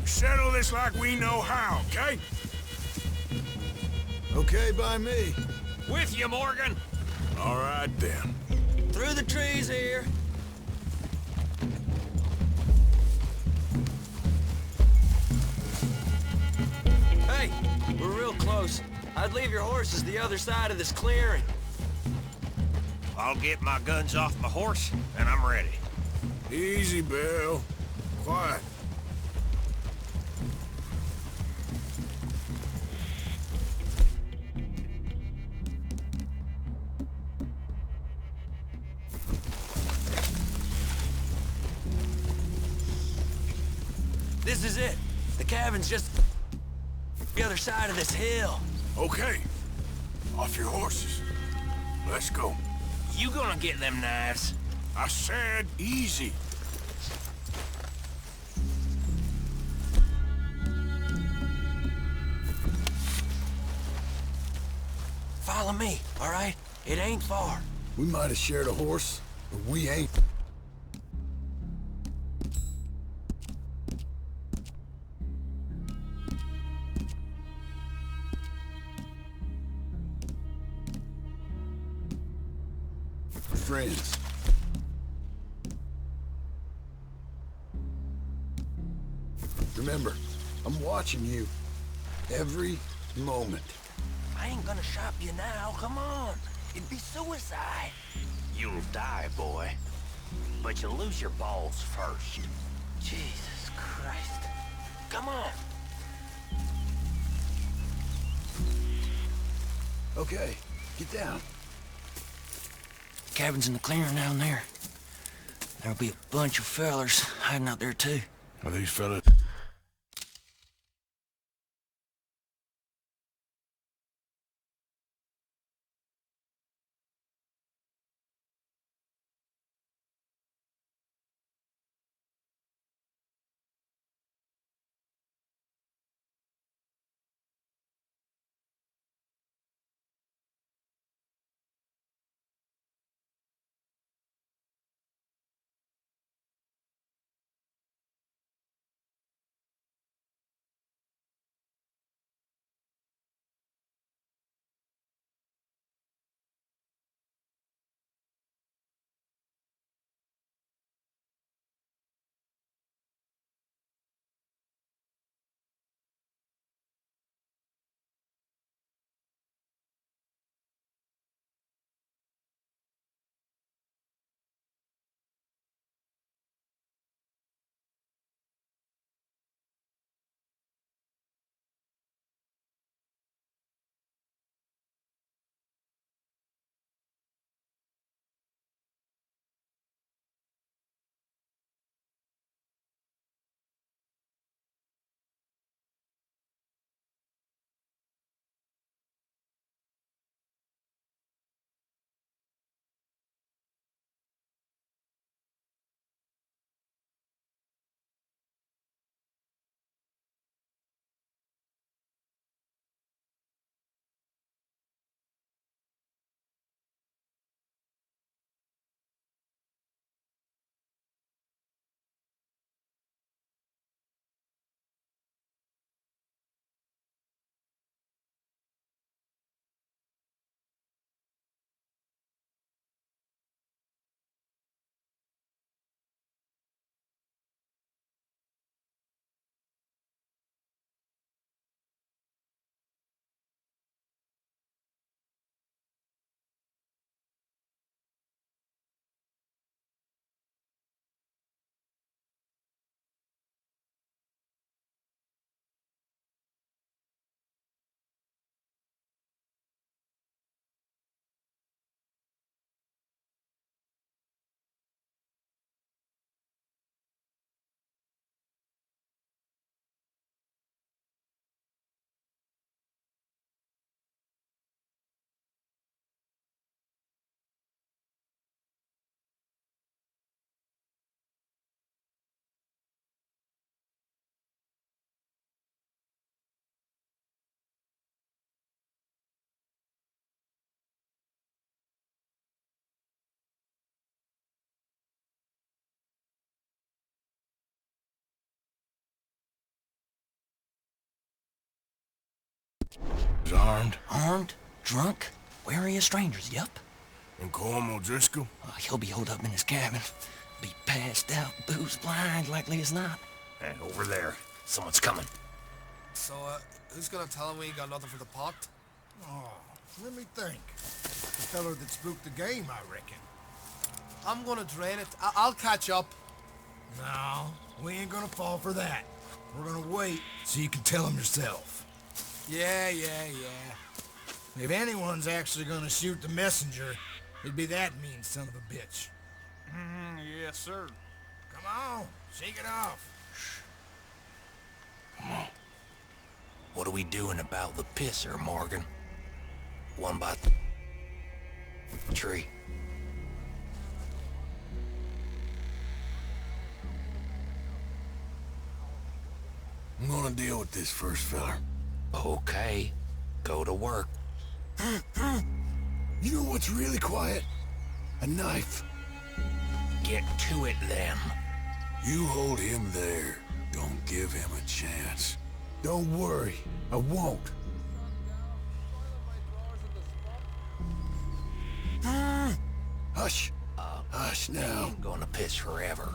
We settle this like we know how, okay? Okay by me. With you, Morgan. All right, then. Through the trees here. Hey, we're real close. I'd leave your horses the other side of this clearing. I'll get my guns off my horse, and I'm ready. Easy, Bill. Quiet. This is it. The cabin's just the other side of this hill. Okay. Off your horses. Let's go. You gonna get them knives? I said easy. Follow me, all right? It ain't far. We might have shared a horse, but we ain't. Friends. Remember, I'm watching you every moment. I ain't gonna shop you now, come on. It'd be suicide. You'll die, boy. But you'll lose your balls first. Jesus Christ. Come on. Okay, get down. Cabin's in the clearing down there. There'll be a bunch of fellers hiding out there too. Are these fellas He's armed. Armed? Drunk? Wary of strangers, yup. And Corporal Driscoll? He'll be holed up in his cabin. Be passed out, booze blind, likely as not. Hey, over there. Someone's coming. So, who's gonna tell him we ain't got nothing for the pot? Oh, let me think. The feller that spooked the game, I reckon. I'm gonna drain it. I'll catch up. No, we ain't gonna fall for that. We're gonna wait so you can tell him yourself. Yeah. If anyone's actually gonna shoot the messenger, it'd be that mean son of a bitch. Yes, sir. Come on, shake it off. Come on. What are we doing about the pisser, Morgan? One by the tree. I'm gonna deal with this first, feller. Okay. Go to work. You know what's really quiet? A knife. Get to it, then. You hold him there. Don't give him a chance. Don't worry, I won't. Hush. Hush now. Ain't gonna piss forever.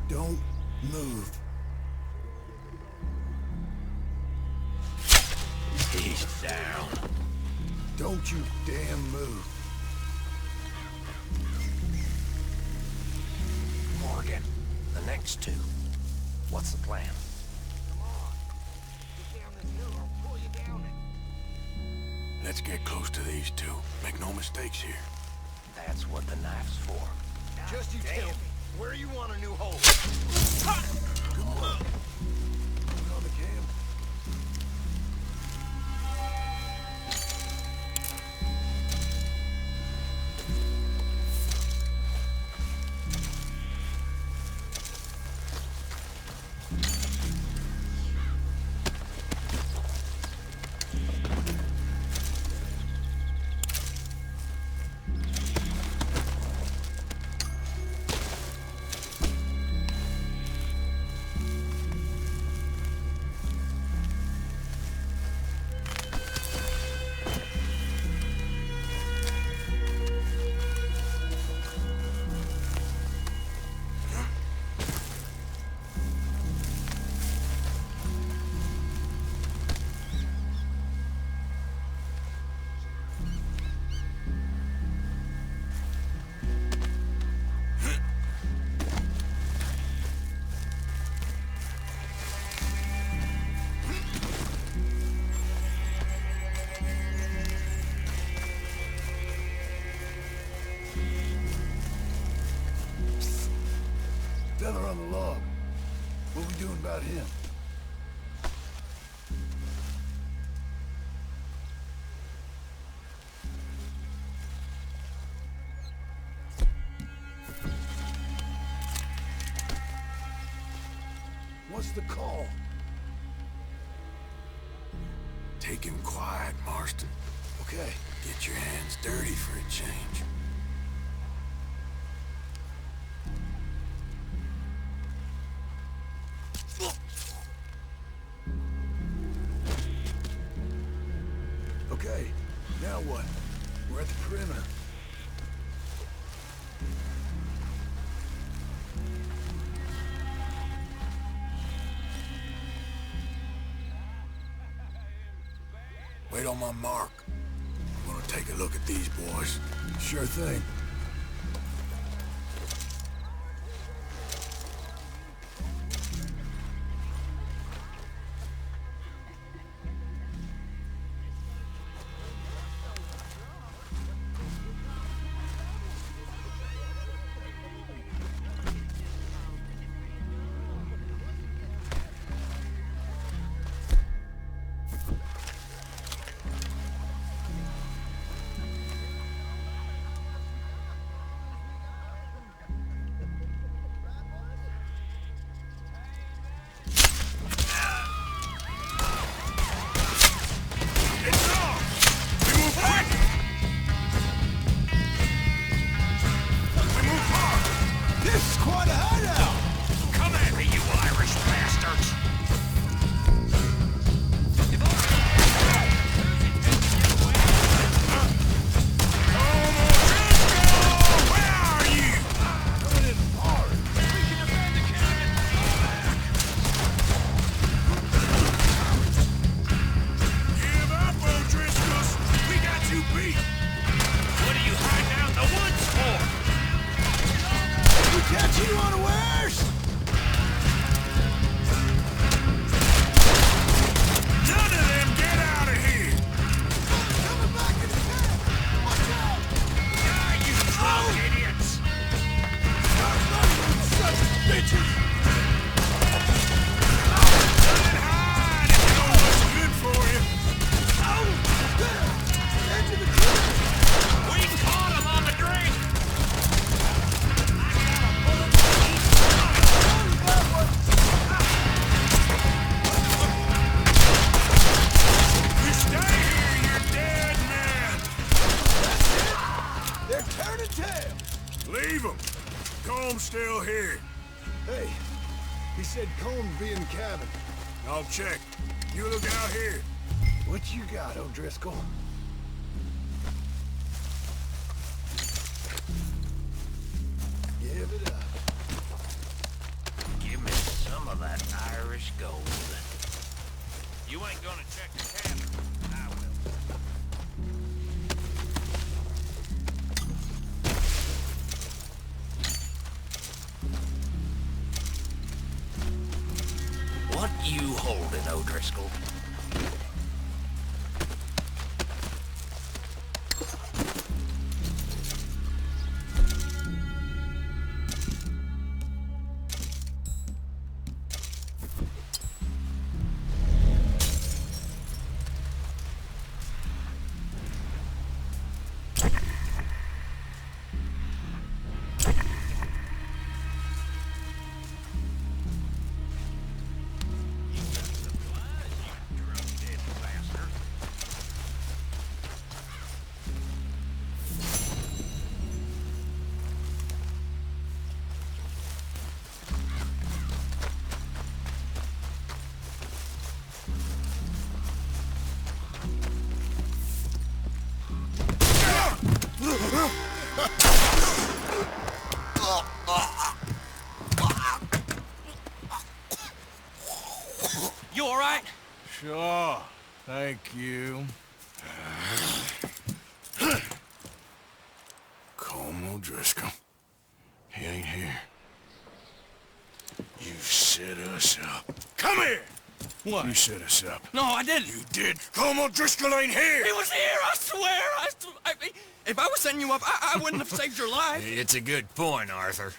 Don't move. He's down. Don't you damn move. Morgan, the next two. What's the plan? Let's get close to these two. Make no mistakes here. That's what the knife's for. Just you tell me, where you want a new hole? Come on. Put on the cam. Feller on the log. What we doing about him? What's the call? Take him quiet, Marston. Okay. Get your hands dirty for a change. Okay, now what? We're at the perimeter. Wait on my mark. I'm gonna take a look at these boys. Sure thing. This is quite a hideout! Come at me, you Irish bastards! Catch you unawares! None of them get out of here! Coming back in the tent! Watch out! Ah, you drunk idiots! Start running, you sons of bitches! Hide if you know what's good for you! Oh! There! Edge of the cliff! We caught him on the drink! You stay here, you're dead man! They're turning tail! Leave them. Comb's still here. Hey, he said Combs be in the cabin. I'll check. You look out here. What you got, O'Driscoll? Give it up. Give me some of that Irish gold. You ain't gonna check the cabin. I will. What you holding, O'Driscoll? You all right? Sure. Thank you. Colm O'Driscoll. He ain't here. You set us up. Come here! What? You set us up. No, I didn't. You did. Colm O'Driscoll ain't here! He was here, I swear! If I was setting you up, I wouldn't have saved your life. It's a good point, Arthur.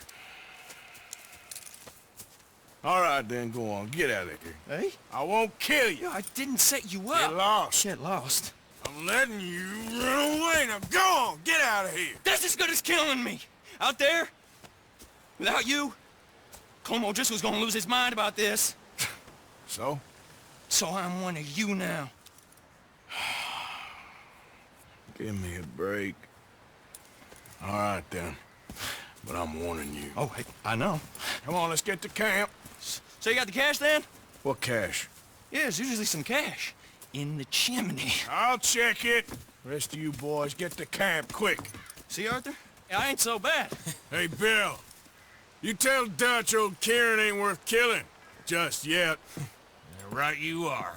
All right, then, go on. Get out of here. Hey? I won't kill you. I didn't set you up. Get lost. Get lost. I'm letting you run away. Now go on. Get out of here. That's as good as killing me. Out there, without you, Colm O'Driscoll's gonna lose his mind about this. So? So I'm one of you now. Give me a break. All right, then. But I'm warning you. Oh, hey, I know. Come on, let's get to camp. So you got the cash then? What cash? Yeah, there's usually some cash. In the chimney. I'll check it. Rest of you boys, get to camp, quick. See, Arthur? I ain't so bad. Hey, Bill. You tell Dutch old Kieran ain't worth killing. Just yet. Right you are.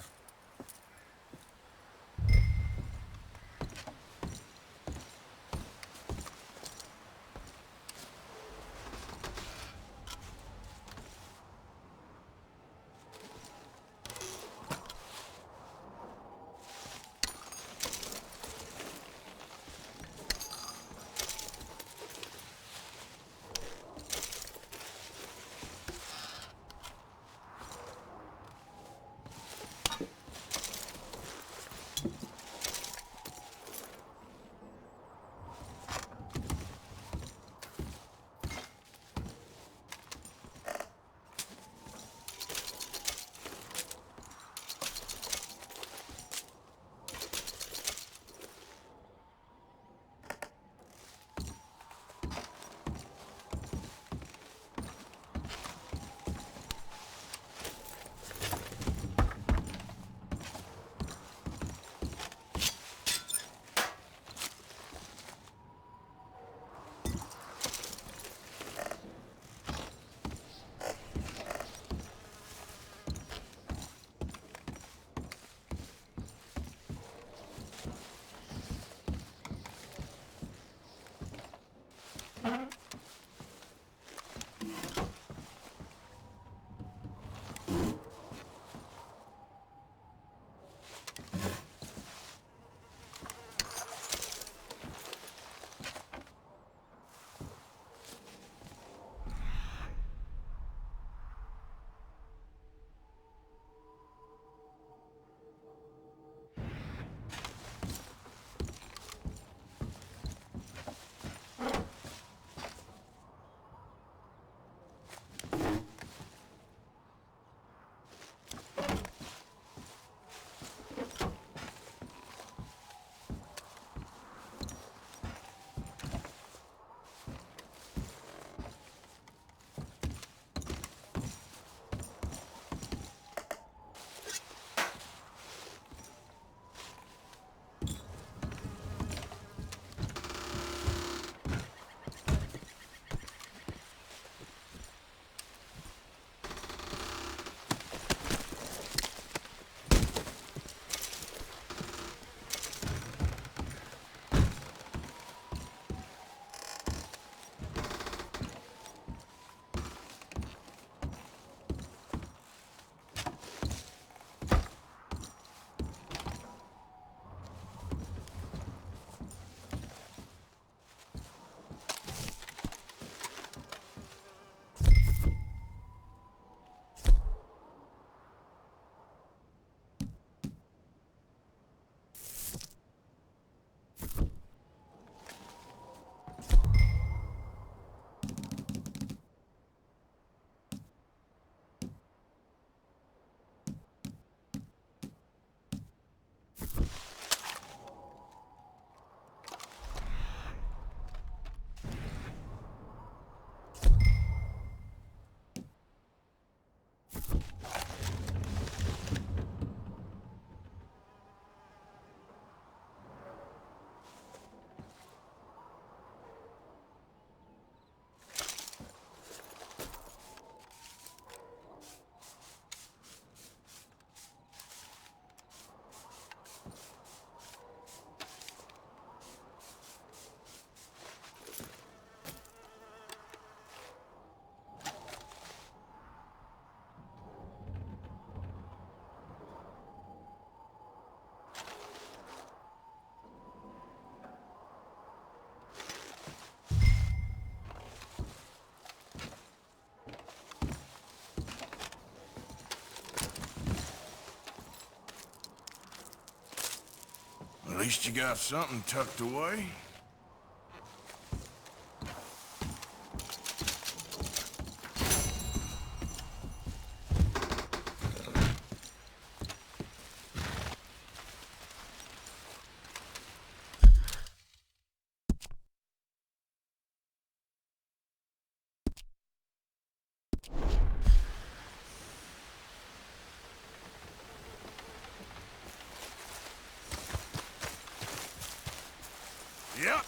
least you got something tucked away. Yep.